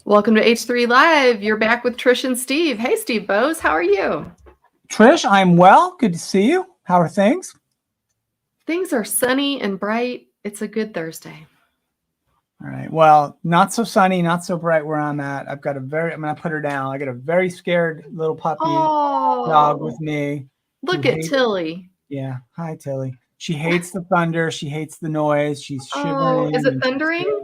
Welcome to H3 Live. You're back with Trish and Steve. Hey, Steve Bose, how are you? Trish, I'm well. Good to see you. How are things? Things are sunny and bright. It's a good Thursday. All right. Well, not so sunny, not so bright where I'm at. I'm going to put her down. I got a very scared little puppy dog Oh, with me who look at hates, Tilly. yeah. Hi, Tilly. She hates the thunder. She hates the noise. She's Oh, is shivering it and she's thundering? scared.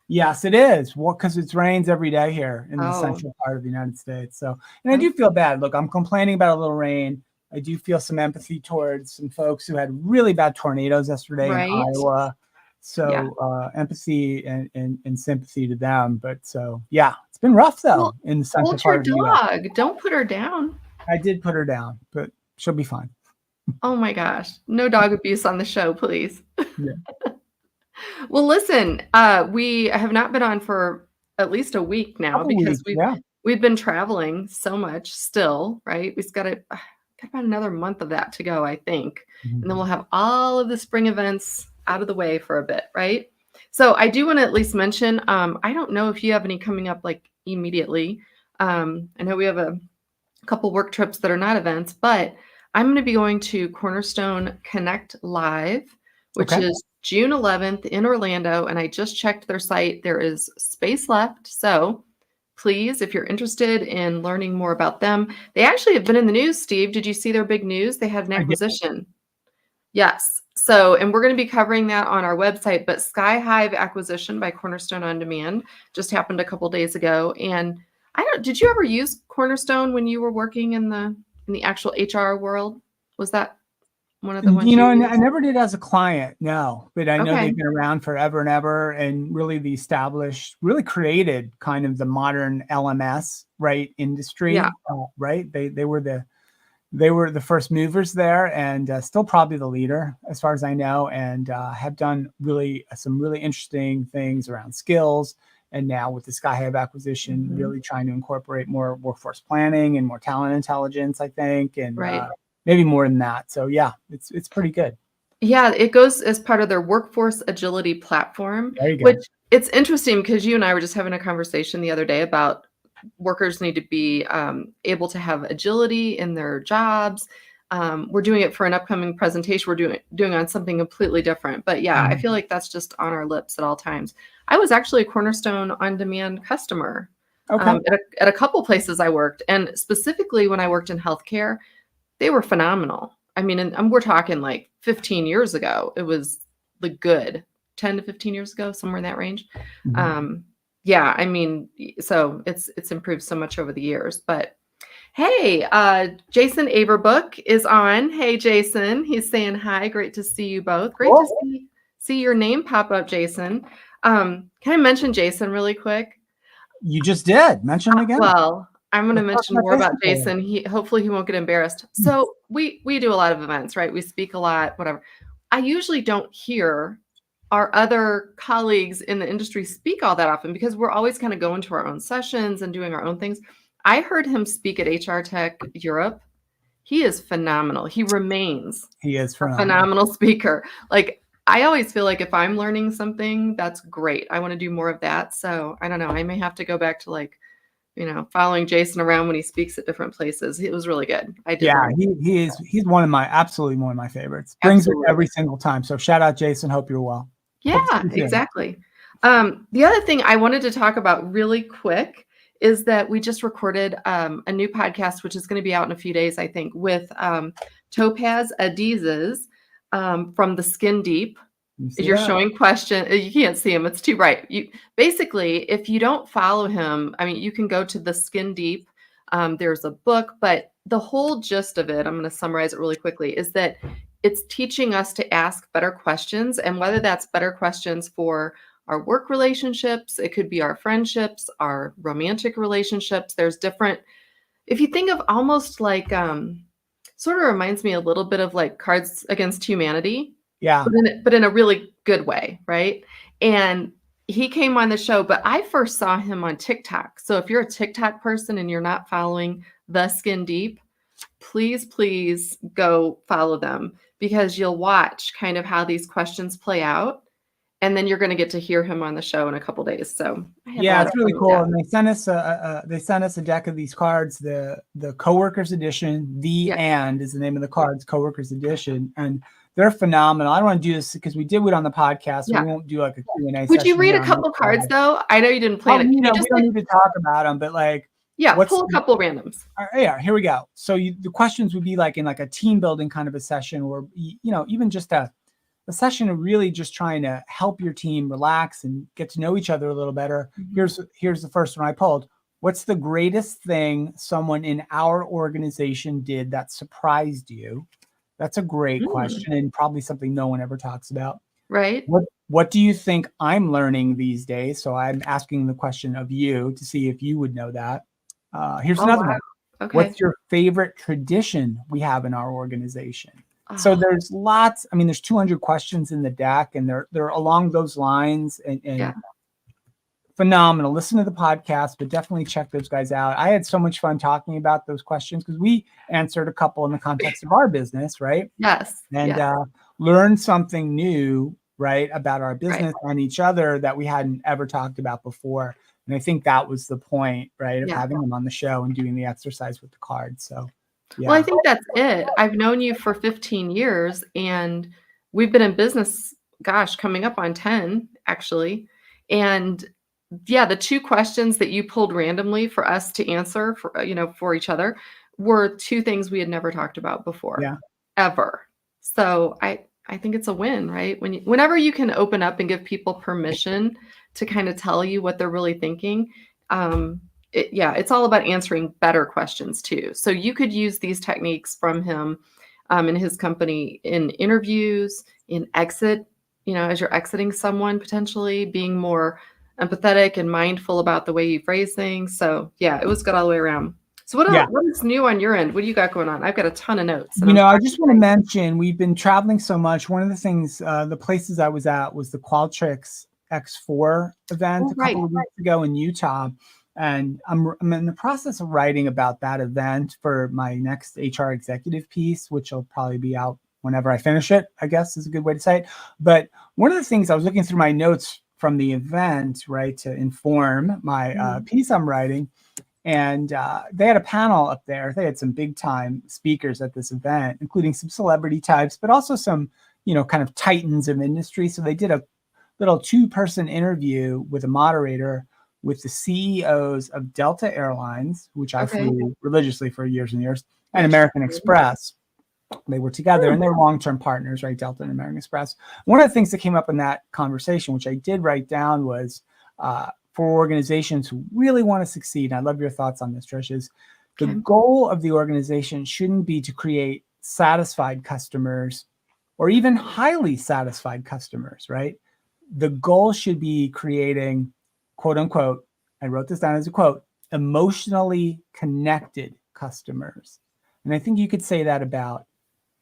Yes, it is. Well, because it rains every day here in the Oh, central part of the United States. So, and I oh, do feel bad. Look, I'm complaining about a little rain. I do feel some empathy towards some folks who had really bad tornadoes yesterday in right. Iowa. Yeah. So, empathy and sympathy to them. But so, yeah, it's been rough though Well, in the central hold your part of the U.S. dog. Don't put her down. I did put her down, but she'll be fine. Oh my gosh. No dog abuse on the show, please. Yeah. Well, listen, we have not been on for at least a week now Couple because weeks. we've Yeah. we've been traveling so much still, right? We've got about another month of that to go, I think. And then Mhm. we'll have all of the spring events out of the way for a bit, right? So I do want to at least mention, I don't know if you have any coming up like immediately. I know we have a couple work trips that are not events, but I'm going to be going to Cornerstone Connect Live, which Okay. is June 11th in Orlando. And I just checked their site. There is space left. So please, if you're interested in learning more about them, they actually have been in the news, Steve. Did you see their big news? They had an I did. acquisition. Yes. So, and we're going to be covering that on our website, but Skyhive acquisition by Cornerstone On Demand just happened a couple days ago. And did you ever use Cornerstone when you were working in the actual HR world? Was that one of the ones You you know, and I used? never did as a client, no, but I know Okay. they've been around forever and ever and really really created kind of the modern LMS, right, Yeah. industry, right? They were the first movers there and still probably the leader as far as I know, and have done really some really interesting things around skills. And now with the Skyhive acquisition, Mhm. really trying to incorporate more workforce planning and more talent intelligence, I think, and Right. maybe more than that. So yeah, it's pretty good. Yeah, it goes as part of their workforce agility platform, There you which go. it's interesting because you and I were just having a conversation the other day about workers need to be able to have agility in their jobs. We're doing it for an upcoming presentation. We're doing on something completely different. But yeah, I Mhm. feel like that's just on our lips at all times. I was actually a Cornerstone On Demand customer Okay. at a couple places I worked, and specifically when I worked in healthcare, they were phenomenal. I mean, and we're talking like 15 years ago. It was the good 10 to 15 years ago, somewhere in that range. Mhm. Um, yeah, I mean, so it's improved so much over the years. But hey, Jason Averbook is on. Hey, Jason, he's saying hi. Great to see you both. Great to Cool. see your name pop up, Jason. Can I mention Jason really quick? You just did mention it again. Well, I'm gonna Let's talk mention about more about Jason for a Jason. Hopefully he won't get embarrassed. So we do a lot of events, right? We speak a lot, whatever. I usually don't hear our other colleagues in the industry speak all that often because we're always kind of going to our own sessions and doing our own things. I heard him speak at HR Tech Europe. He is phenomenal. He remains He is a phenomenal. phenomenal speaker. Like I always feel like if I'm learning something, that's great. I want to do more of that. So I don't know. I may have to go back to like following Jason around when he speaks at different places. It was really good. I did Yeah, learn. he's one of my absolutely one of my favorites. Brings it every Absolutely. single time. So shout out Jason. Hope you're well. Hope to see Yeah, you soon. exactly. The other thing I wanted to talk about really quick is that we just recorded a new podcast, which is going to be out in a few days, I think, with Topaz Adizes from the Skin Deep. You see You're that? showing question. You can't see him. It's too bright. You basically, if you don't follow him, I mean, you can go to the Skin Deep. There's a book, but the whole gist of it, I'm going to summarize it really quickly, is that it's teaching us to ask better questions, and whether that's better questions for our work relationships, it could be our friendships, our romantic relationships. There's different. If you think of almost like, sort of reminds me a little bit of like Cards Against Humanity Yeah. but in a really good way, right? And he came on the show, but I first saw him on TikTok. So if you're a TikTok person and you're not following The Skin Deep, please go follow them because you'll watch kind of how these questions play out. and then you're going to get to hear him on the show in a couple days. So I had a Yeah, lot it's of really fun with cool. that. And they sent us a deck of these cards. The Coworkers Edition, Yeah. and is the name of the cards, Coworkers Edition, and they're phenomenal. I don't want to do this because we did it on the podcast, so Yeah. we won't do like a Q&A Would you session read here a on couple this cards pod. though? I know you didn't plan it. You Can know, you we just don't like, need to talk about them, but like, yeah, what's pull a couple randoms. yeah, here we go. So the questions would be like in like a team building kind of a session, or even just a session of really just trying to help your team relax and get to know each other a little better. Here's the first one I pulled. What's the greatest thing someone in our organization did that surprised you? That's a great question, and probably something no one ever talks about. Right. What do you think I'm learning these days? So I'm asking the question of you to see if you would know that. Here's another one. Okay. What's your favorite tradition we have in our organization? So Oh, there's lots. I mean, there's 200 questions in the deck, and they're along those lines, and yeah. phenomenal. Listen to the podcast, but definitely check those guys out. I had so much fun talking about those questions because we answered a couple in the context of our business, right? Yes. And yes. learned something new, right, about our Right. business and each other that we hadn't ever talked about before. And I think that was the point, right, of Yeah. having them on the show and doing the exercise with the cards. So, yeah. Well, I think that's it. I've known you for 15 years and we've been in business, gosh, coming up on 10 actually. And yeah, the two questions that you pulled randomly for us to answer for, for each other were two things we had never talked about before, Yeah. ever. So I think it's a win, right? Whenever you can open up and give people permission to kind of tell you what they're really thinking, it's all about answering better questions too. So you could use these techniques from him in his company in interviews, in exit, as you're exiting someone, potentially being more empathetic and mindful about the way you phrase things. So yeah, it was good all the way around. So what is new on your end? What do you got going on? I've got a ton of notes. And I just want to mention, we've been traveling so much. One of the things, the places I was at was the Qualtrics X4 event a couple of weeks ago in Utah. And I'm in the process of writing about that event for my next HR executive piece, which will probably be out whenever I finish it, I guess is a good way to say it. But one of the things I was looking through my notes from the event, right, to inform my piece I'm writing. And they had a panel up there. They had some big time speakers at this event, including some celebrity types, but also some, kind of titans of industry. So they did a little 2-person interview with a moderator with the CEOs of Delta Airlines, which I flew religiously for years and years, and American Express. They were together and they're long-term partners, right? Delta and American Express. One of the things that came up in that conversation, which I did write down, was for organizations who really want to succeed, and I love your thoughts on this, Trish, is the goal of the organization shouldn't be to create satisfied customers or even highly satisfied customers, right? The goal should be creating, quote unquote, I wrote this down as a quote, emotionally connected customers. And I think you could say that about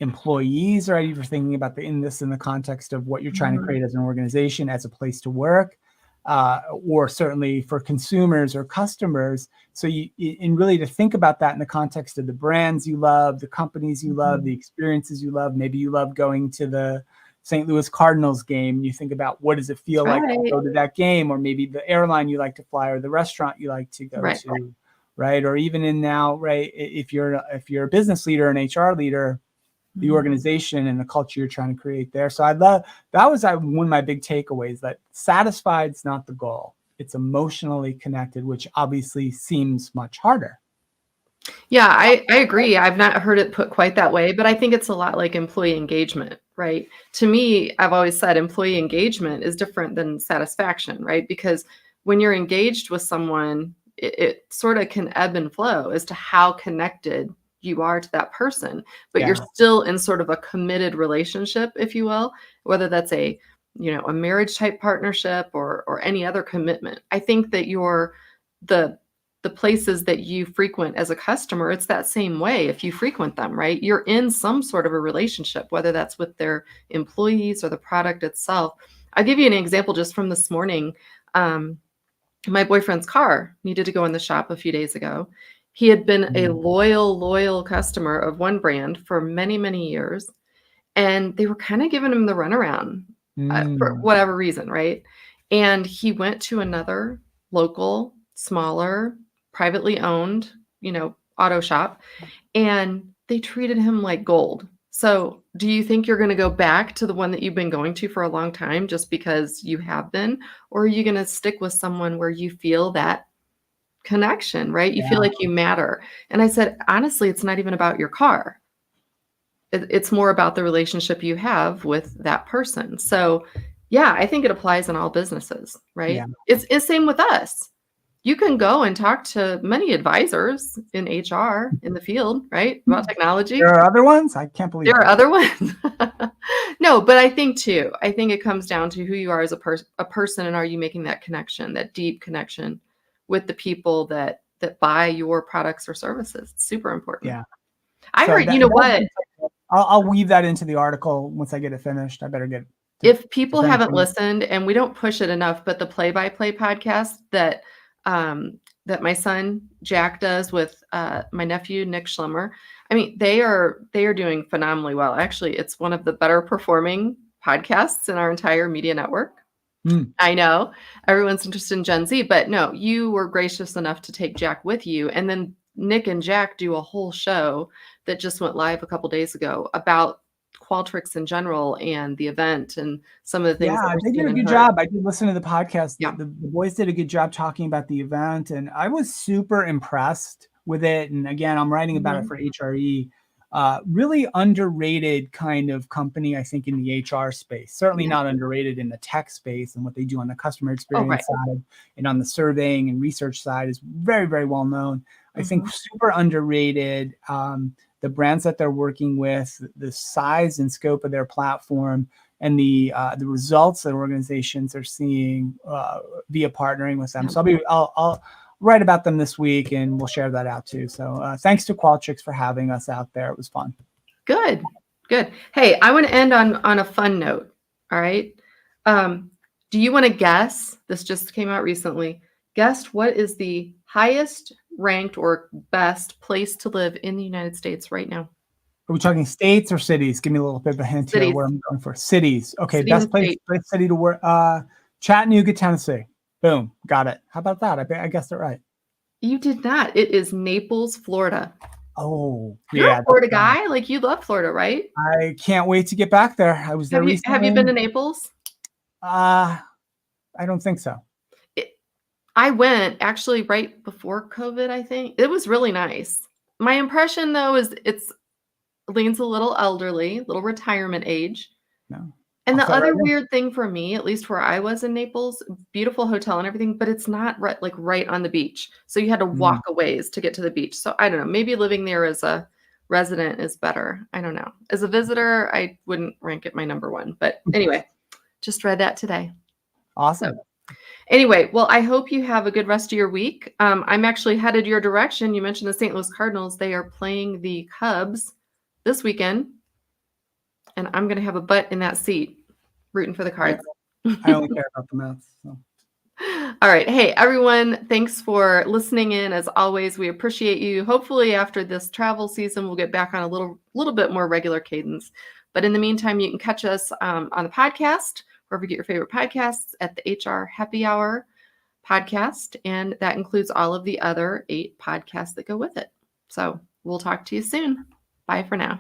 employees, right? If you're thinking about in the context of what you're trying to create as an organization, as a place to work, or certainly for consumers or customers. So and really to think about that in the context of the brands you love, the companies you love, the experiences you love. Maybe you love going to the St. Louis Cardinals game. You think about what does it feel like to go to that game, or maybe the airline you like to fly, or the restaurant you like to go to, right? Or even in now, right? If you're a business leader, an HR leader, the organization and the culture you're trying to create there. So I love that was one of my big takeaways, that satisfied is not the goal. It's emotionally connected, which obviously seems much harder. Yeah, I agree. I've not heard it put quite that way, but I think it's a lot like employee engagement, right? To me, I've always said employee engagement is different than satisfaction, right? Because when you're engaged with someone, it sort of can ebb and flow as to how connected you are to that person, but you're still in sort of a committed relationship, if you will, whether that's a marriage type partnership or any other commitment. I think that the places that you frequent as a customer, it's that same way. If you frequent them, right, you're in some sort of a relationship, whether that's with their employees or the product itself. I'll give you an example just from this morning. My boyfriend's car needed to go in the shop a few days ago. He had been a loyal customer of one brand for many, many years, and they were kind of giving him the runaround for Mm. whatever reason, right? And he went to another local, smaller, privately owned, auto shop, and they treated him like gold. So, do you think you're going to go back to the one that you've been going to for a long time just because you have been? Or are you going to stick with someone where you feel that connection, right? You feel Yeah. like you matter. And I said, honestly, it's not even about your car. It's more about the relationship you have with that person. So, yeah, I think it applies in all businesses, Yeah. right? It's same with us. You can go and talk to many advisors in HR in the field, right? About There technology. are other ones? I can't believe There are that. other ones. No, but I think it comes down to who you are as a person, and are you making that connection, that deep connection with the people that buy your products or services. It's super important. Yeah. I So heard, that you know what? I'll weave that into the article once I get it finished. I better get If to people haven't finishing it. listened, and we don't push it enough, but the play-by-play podcast that my son Jack does with my nephew Nick Schlemmer, I mean, they are doing phenomenally well. Actually, it's one of the better performing podcasts in our entire media network. Mm. I know everyone's interested in Gen Z, but no, you were gracious enough to take Jack with you, and then Nick and Jack do a whole show that just went live a couple days ago about Qualtrics in general and the event and some of the things that Yeah, we're they did seeing a and good heard. job. I did listen to the podcast. The, Yeah. the boys did a good job talking about the event, and I was super impressed with it. And again, I'm writing about it Mhm. for HRE. Really underrated kind of company, I think, in the HR space. Certainly Yeah. not underrated in the tech space, and what they do on the customer Oh, right. experience side and on the surveying and research side is very, very well known. I think Mhm. super underrated. The brands that they're working with, the size and scope of their platform, and the results that organizations are seeing via partnering with them. Yeah. So I'll write about them this week, and we'll share that out too. So thanks to Qualtrics for having us out there. It was fun. Good. Good. Hey, I want to end on a fun note. All right. Um, do you want to guess? This just came out recently. Guess what is the highest ranked or best place to live in the United States right now? Are we talking states or cities? Give me a little bit of a hint here Cities. where I'm going for. Cities. Okay, City and best place, state. best city to work. Chattanooga, Tennessee. Boom, got it. How about that? I guessed it right. You did not. It is Naples, Florida. Oh, You're a yeah. Florida guy. Like you love Florida, right? I can't wait to get back there. I was there Have you been recently. to Naples? I don't think so. It, I went actually right before COVID, I think. It was really nice. My impression though is it's leans a little elderly, little retirement age. No, And I'll the fit right other in. weird thing for me, at least where I was in Naples, beautiful hotel and everything, but it's not right on the beach. So you had to Mm. walk a ways to get to the beach. So I don't know, maybe living there as a resident is better. I don't know. As a visitor, I wouldn't rank it my number one. But anyway, just read that today. So Awesome. anyway, well, I hope you have a good rest of your week. I'm actually headed your direction. You mentioned the St. Louis Cardinals. They are playing the Cubs this weekend, and I'm going to have a butt in that seat rooting for the Yeah, Cards. I only care about the Mets. So. All right. Hey, everyone, thanks for listening in. As always, we appreciate you. Hopefully, after this travel season, we'll get back on a little bit more regular cadence. But in the meantime, you can catch us on the podcast, wherever you get your favorite podcasts, at the HR Happy Hour podcast. And that includes all of the other 8 podcasts that go with it. So we'll talk to you soon. Bye for now.